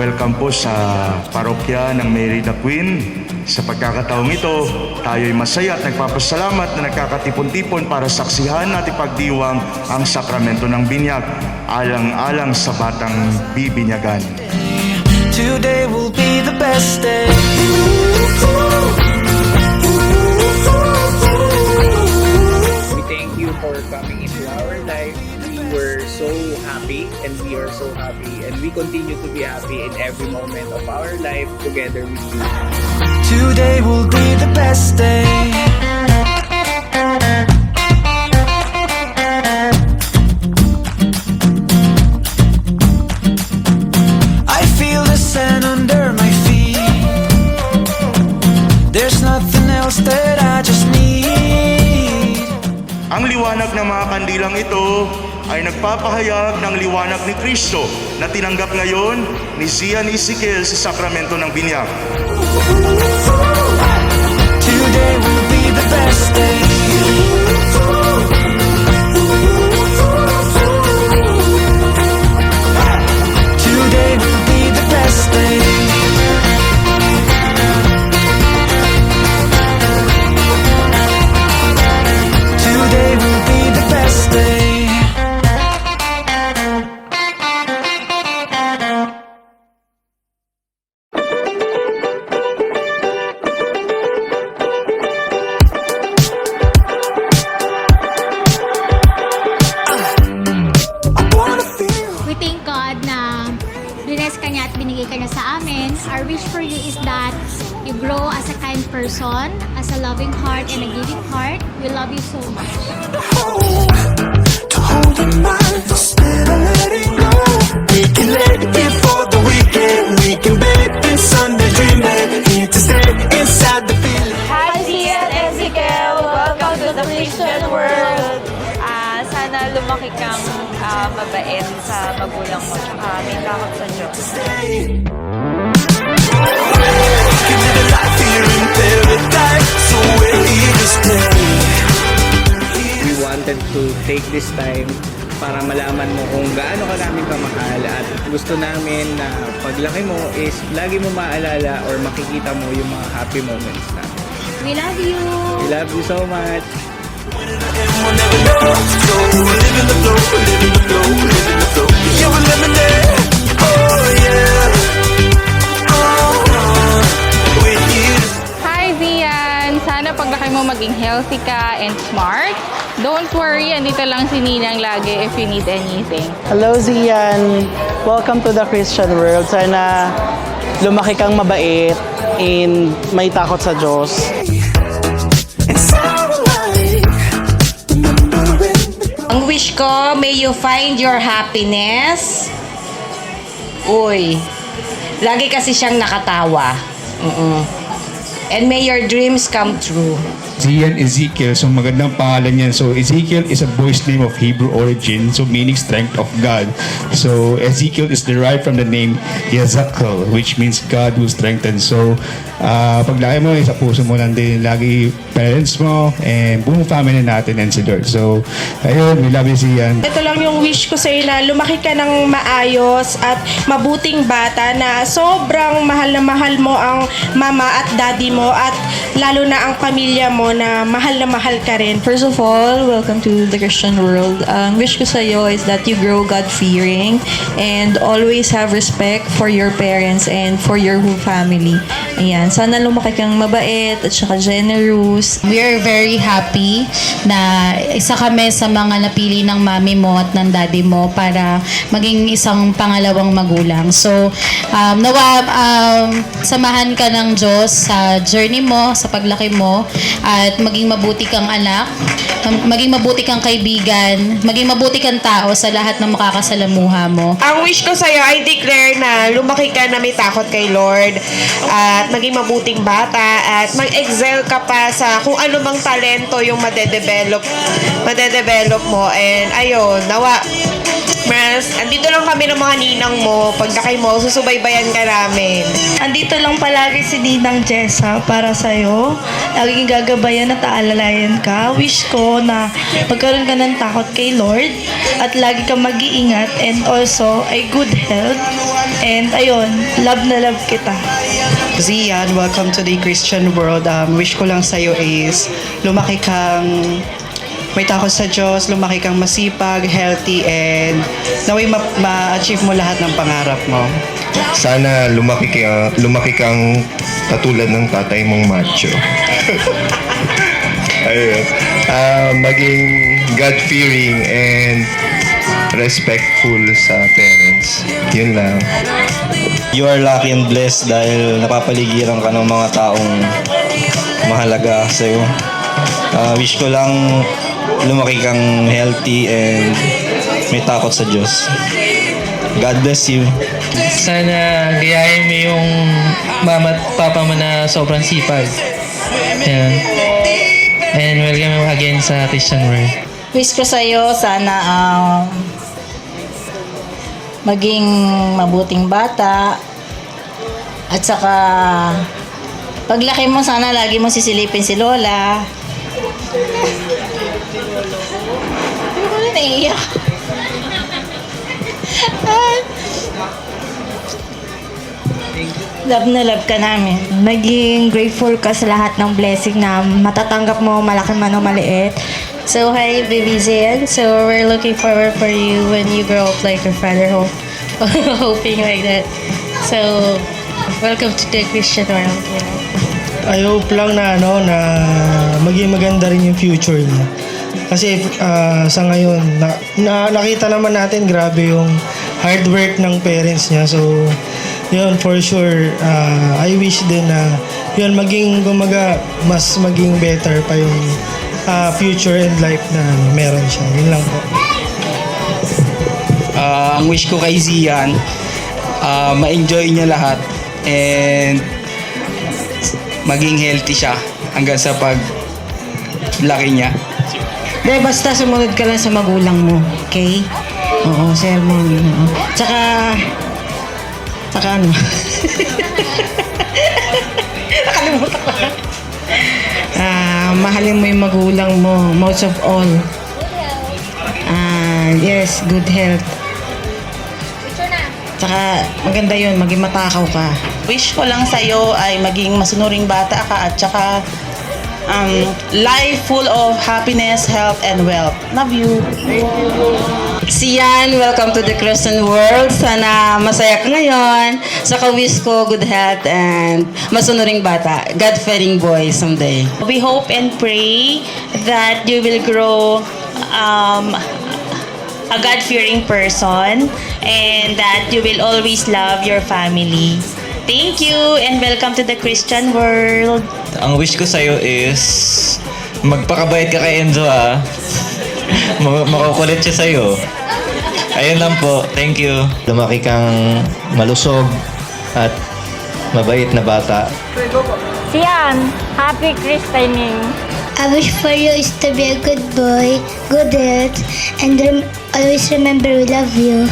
welcome po sa parokya ng Mary the Queen. Sa pagkakataong ito, tayo'y masaya at nagpapasalamat na nagkakatipon-tipon para saksihan at ipagdiwang ang sakramento ng binyag, alang-alang sa batang bibinyagan. Today will be the best day. We thank you for coming into our life. We were so happy and we are so happy and we continue to be happy in every moment of our life together with you. Today will be the best day. I feel the sand under my feet. There's nothing else that I just need. Ang liwanag ng mga kandilang ito ay nagpapahayag ng liwanag ni Kristo na tinanggap ngayon ni Zian Ezekiel sa sakramento ng binyag. Today will be the best day. Today will be the best day. Today will be the best day. We thank God na bless ka niya at binigay ka niya sa amin. Our wish for you is that you grow as a kind person, as a loving heart and a giving heart. We love you so much. To hold in mind instead of letting go. We can let it before the weekend. We can bed in Sunday dreaming. Here to stay inside the feeling. Hi, Zian Ezekiel! Welcome to the Christian world! Sana lumaki kang mabait sa magulang mo tsaka may takot sa Diyos. Can live a life here in paradise, so we're here to stay. We wanted to take this time para malaman mo kung gaano ka namin kamahal at gusto namin na paglaki mo is lagi mo maalala or makikita mo yung mga happy moments namin. We love you! We love you so much! And we'll never know. So we're living the flow, we're living the flow, we're living the flow. Yeah, we're living it. Oh yeah. We're here. Hi, Zian! Sana paglaki mo maging healthy ka and smart. Don't worry, andito lang si Ninang lagi if you need anything. Hello Zian! Welcome to the Christian world. Sana lumaki kang mabait and may takot sa Diyos. It's our life. Remembering. Ang wish ko, may you find your happiness. Uy, lagi kasi siyang nakatawa. And may your dreams come true. Zian Ezekiel, so magandang pangalan yan. So Ezekiel is a boy's name of Hebrew origin, so meaning strength of God. So Ezekiel is derived from the name Yezakel, which means God who strengthens. So paglaki mo, sa puso mo lang din lagi parents mo and buong family natin and si Lord. So ayun, we love you Zian. Ito lang yung wish ko sa'yo na lumaki ka ng maayos at mabuting bata na sobrang mahal na mahal mo ang mama at daddy mo at lalo na ang pamilya mo na mahal ka rin. First of all, welcome to the Christian world. Ang wish ko sa'yo is that you grow God-fearing and always have respect for your parents and for your whole family. Ayan, sana lumaki kang mabait at saka generous. We are very happy na isa kami sa mga napili ng mami mo at ng daddy mo para maging isang pangalawang magulang. So, samahan ka ng Diyos sa journey mo, sa paglaki mo, at maging mabuti kang anak, maging mabuti kang kaibigan, maging mabuti kang tao sa lahat ng makakasalamuha mo. Ang wish ko sa'yo, I declare na lumaki ka na may takot kay Lord at maging mabuting bata at mag-excel ka pa sa kung ano mang talento yung madedevelop mo. And ayun, nawa Christmas. Andito lang kami ng mga ninang mo. Pagdakay mo, susubaybayan ka namin. Andito lang palagi si Ninang Jessa para sa'yo. Laging gagabayan at aalalayan ka. Wish ko na magkaroon ka ng takot kay Lord at lagi kang mag-iingat and also ay good health. And ayun, love na love kita. Zian, welcome to the Christian world. Wish ko lang sa'yo is lumaki kang may takot sa Diyos, lumaki kang masipag, healthy, and naway ma-achieve mo lahat ng pangarap mo. Sana lumaki kang katulad ng tatay mong macho. Ayun. Maging God-fearing and respectful sa parents. Yun lang. You are lucky and blessed dahil napapaligiran ka ng mga taong mahalaga sa'yo. Wish ko lang lumaki kang healthy and may takot sa Diyos. God bless you. Sana gayahin mo yung mama at papa mo na sobrang sipag. Ayan. And welcome again sa Christian World. Wish ko sa'yo, sana maging mabuting bata. At saka, paglaki mo, sana lagi mo sisilipin si Lola. Hindi ko na naiiyak. Love na love ka namin. Maging grateful ka sa lahat ng blessing na matatanggap mo, malaki man o maliit. So, hi, baby Zian. So, we're looking forward for you when you grow up like your father, hoping like that. So, welcome to the Christian world. I hope lang na na maging maganda rin yung future niya. Kasi sa ngayon, nakita naman natin grabe yung hard work ng parents niya. So, yun, for sure, I wish din na yun, maging mas maging better pa yung future and life na meron siya. Yun lang po. Ang wish ko kay Zian, ma-enjoy niya lahat and maging healthy siya hanggang sa paglaki niya. De, basta sumunod ka lang sa magulang mo, okay? Oo, sermon. Oo. Tsaka ano? Nakalimutan ko. Mahalin mo yung magulang mo, most of all. Yes, good health. Tsaka maganda yun, maging matakaw ka. Wish ko lang sa'yo ay maging masunuring bata ka at tsaka life full of happiness, health, and wealth. Love you. Sian, welcome to the Christian world. Sana masaya ka ngayon. Saka wish ko good health and masunuring bata. God-fearing boy someday. We hope and pray that you will grow a God-fearing person and that you will always love your family. Thank you and welcome to the Christian world. Ang wish ko sa'yo is magpakabait ka kay Enzo makukulit siya sa'yo. Ayun lang po. Thank you. Lumaki kang malusog at mabait na bata. Sian, happy Christening. I wish for you is to be a good boy, good health, and always remember we love you.